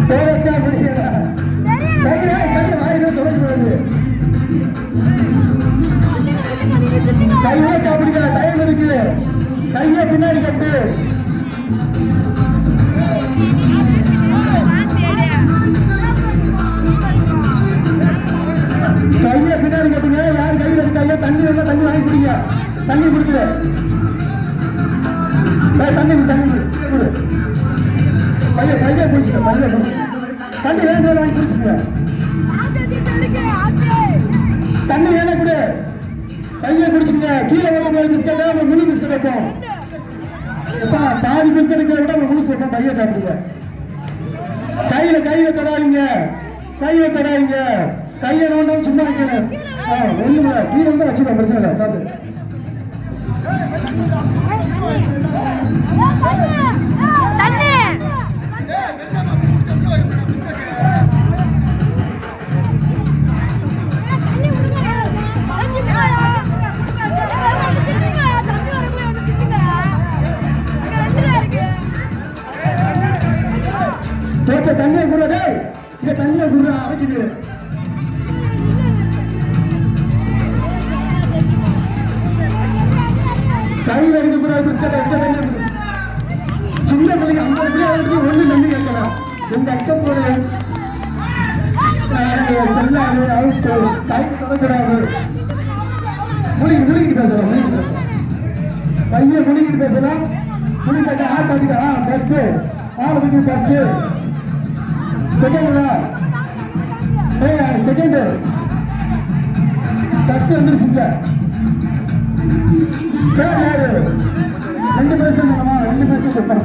போகத்தா முடியல. கையை வாயில தொடக்கூடாது. கையை சாப்பிடுங்க. டைம் இருக்கு. கையை பின்னாடி கட்டு. கையை பின்னாடி கட்டுங்க. யார் கையில் இருக்காங்க? தண்ணி வேணா தண்ணி வாங்கி குடிங்க. தண்ணி குடிக்குது. தண்ணி கொடு. பையன் குடிச்சுக்க. பையன் குடிச்சு தண்ணி வேணும் வாங்கி குடிச்சுக்க. தண்ணி வேணும் கொடு. பையன் குடிச்சுங்க. கீழே வைப்போம் பிஸ்கட். முழு பிஸ்கட் வைப்போம். எப்பா பாதி பிஸ்கட் விட முழுசு வைப்போம். பையன் சாப்பிடுங்க. கையில தொடாதீங்க. கையை நோண்டாம சும்மா வைக்கணும். ஒண்ணுல கீழே வந்து வச்சுக்கோ. பிரச்சனை இல்லை. சாப்பிடு. தண்ணியை குடுறா. இங்க தண்ணியை குடுறா. அரைக்குது. கையில் எடுக்கக்கூடாது. பிஸ்கட் சின்ன பிள்ளைங்க 50 பிள்ளை எடுத்து ஒண்ணு தண்ணி கேட்கலாம். உங்க அக்கம் போடு செல்லாது அவுட்டு. கைக்கு தொடக்கூடாது. முழுகிட்டு பேசலாம். கையை முழுகிட்டு பேசலாம். முழுகிட்ட காட்டுக்கா. பெஸ்ட் ஆளுக்கு பெஸ்ட். செகண்ட் ஃபர்ஸ்ட் வந்துருச்சுங்க. ரெண்டு பேர் சொல்லுமா? 2 பேருக்கு சொல்றேன்.